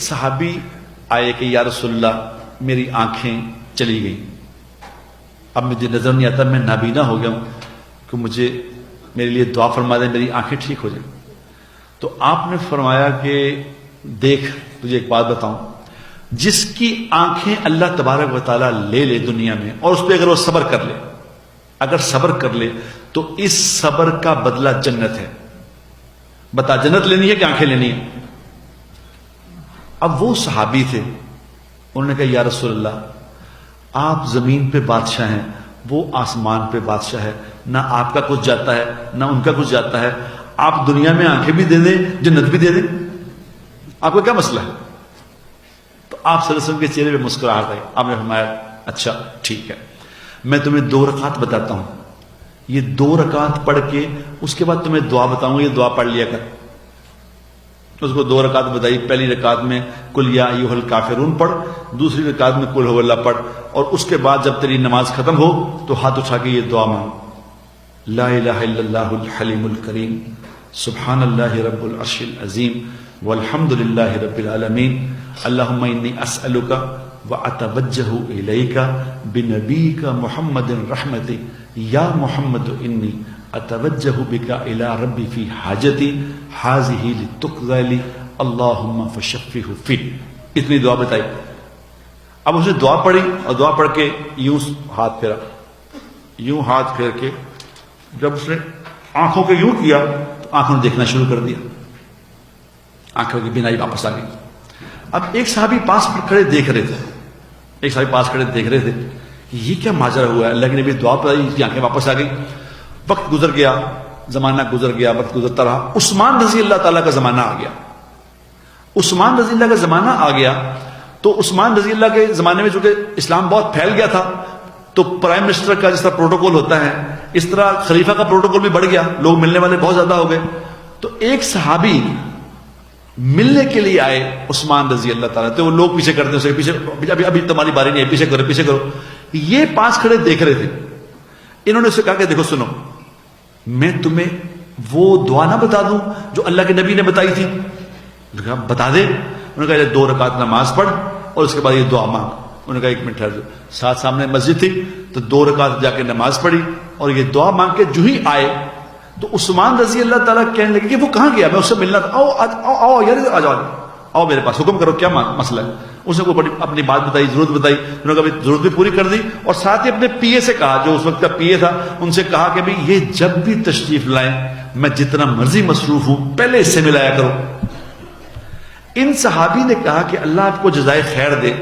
صحابی آئے کہ یا رسول اللہ میری آنکھیں چلی گئیں، اب مجھے نظر نہیں آتا، میں نابینا ہو گیا ہوں، کہ مجھے میرے لیے دعا فرما دیں میری آنکھیں ٹھیک ہو جائیں۔ تو آپ نے فرمایا کہ دیکھ تجھے ایک بات بتاؤں، جس کی آنکھیں اللہ تبارک و تعالیٰ لے لے دنیا میں، اور اس پہ اگر وہ صبر کر لے، اگر صبر کر لے تو اس صبر کا بدلہ جنت ہے۔ بتا جنت لینی ہے کہ آنکھیں لینی ہے؟ اب وہ صحابی تھے، انہوں نے کہا یا رسول اللہ آپ زمین پہ بادشاہ ہیں، وہ آسمان پہ بادشاہ ہے، نہ آپ کا کچھ جاتا ہے نہ ان کا کچھ جاتا ہے، آپ دنیا میں آنکھیں بھی دے دیں جنت بھی دے دیں، آپ کا کیا مسئلہ ہے؟ تو آپ صلی اللہ علیہ وسلم کے چہرے پہ مسکراہٹ آئی، آپ نے فرمایا اچھا ٹھیک ہے، میں تمہیں 2 رکعت بتاتا ہوں، یہ 2 رکعت پڑھ کے اس کے بعد تمہیں دعا بتاؤں، یہ دعا پڑھ لیا کر۔ اس کو 2 رکعت بتائی، پہلی رکعت میں قل یا ایھا الکافرون پڑھ، دوسری رکعت میں قل ھو اللہ پڑھ، اور اس کے بعد جب تیری نماز ختم ہو تو ہاتھ اٹھا کے یہ دعا مانگ، لا الہ الا اللہ الحلیم الکریم سبحان اللہ رب العرش العظیم والحمد للہ رب العالمین اللہم انی اسألک واتوجہ الیک بنبیک محمد الرحمت یا محمد انی اتوجہ بک الی ربی فی حاجتی ہذہ لتقضی لی اللہم فشفہ فی، اتنی دعا بتائی۔ اب اس نے دعا پڑھی اور دعا پڑھ کے یوں ہاتھ پھیرا، یوں ہاتھ پھیر کے جب اس نے آنکھوں کے یوں کیا تو آنکھوں نے دیکھنا شروع کر دیا، آنکھوں کی بینائی واپس آ گئی۔ اب ایک صحابی پاس کھڑے دیکھ رہے تھے، ایک صحابی پاس کھڑے دیکھ رہے تھے کہ یہ کیا ماجرا ہوا ہے، اللہ کے نبی دعا پڑھی، اس کی آنکھیں واپس آ گئی۔ وقت گزر گیا، زمانہ گزر گیا، وقت گزرتا رہا، عثمان رضی اللہ تعالیٰ کا زمانہ آ گیا۔ عثمان رضی اللہ کا زمانہ آ گیا تو عثمان رضی اللہ کے زمانے میں چونکہ اسلام بہت پھیل گیا تھا، تو پرائم منسٹر کا جس طرح پروٹوکول ہوتا ہے اس طرح خلیفہ کا پروٹوکول بھی بڑھ گیا، لوگ ملنے والے بہت زیادہ ہو گئے۔ تو ایک صحابی ملنے کے لیے آئے عثمان رضی اللہ تعالیٰ، تو وہ لوگ پیچھے کرتے ہیں، پیچھے ابھی تمہاری باری نہیں ہے، پیچھے کرو پیچھے کرو۔ یہ پاس کھڑے دیکھ رہے تھے، انہوں نے اسے کہا کہ دیکھو سنو، میں تمہیں وہ دعا نہ بتا دوں جو اللہ کے نبی نے بتائی تھی؟ کہا بتا دے۔ انہوں نے کہا 2 رکعت نماز پڑھ اور اس کے بعد یہ دعا مانگ۔ انہوں نے کہا 1 منٹ ٹھہر جاؤ، ساتھ سامنے مسجد تھی تو 2 رکعت جا کے نماز پڑھی اور یہ دعا مانگ کے جو ہی آئے تو عثمان رضی اللہ تعالیٰ کہنے لگے کہ وہ کہاں گیا، میں اس سے ملنا تھا، آؤ یار آ جاؤ، آؤ میرے پاس، حکم کرو کیا مسئلہ ہے۔ اس نے کوئی اپنی بات بتائی، ضرورت بتائی، انہوں نے کہا ضرورت بھی پوری کر دی، اور ساتھ ہی اپنے پی اے سے کہا، جو اس وقت کا پی اے تھا، ان سے کہا کہ بھائی یہ جب بھی تشریف لائیں، میں جتنا مرضی مصروف ہوں پہلے اس سے ملایا کرو۔ ان صحابی نے کہا کہ اللہ آپ کو جزائے خیر دے،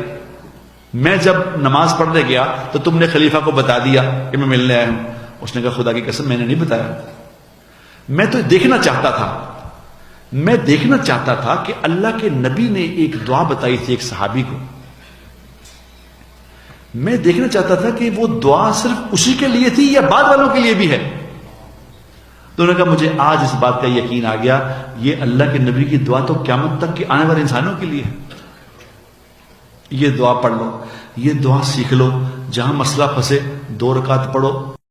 میں جب نماز پڑھنے گیا تو تم نے خلیفہ کو بتا دیا کہ میں ملنے آیا ہوں۔ اس نے کہا خدا کی قسم میں نے نہیں بتایا، میں تو دیکھنا چاہتا تھا، میں دیکھنا چاہتا تھا کہ اللہ کے نبی نے ایک دعا بتائی تھی ایک صحابی کو، میں دیکھنا چاہتا تھا کہ وہ دعا صرف اسی کے لیے تھی یا بعد والوں کے لیے بھی ہے۔ تو انہوں نے کہا مجھے آج اس بات کا یقین آ گیا، یہ اللہ کے نبی کی دعا تو قیامت تک کے آنے والے انسانوں کے لیے ہے۔ یہ دعا پڑھ لو، یہ دعا سیکھ لو، جہاں مسئلہ پھنسے 2 رکعت پڑھو،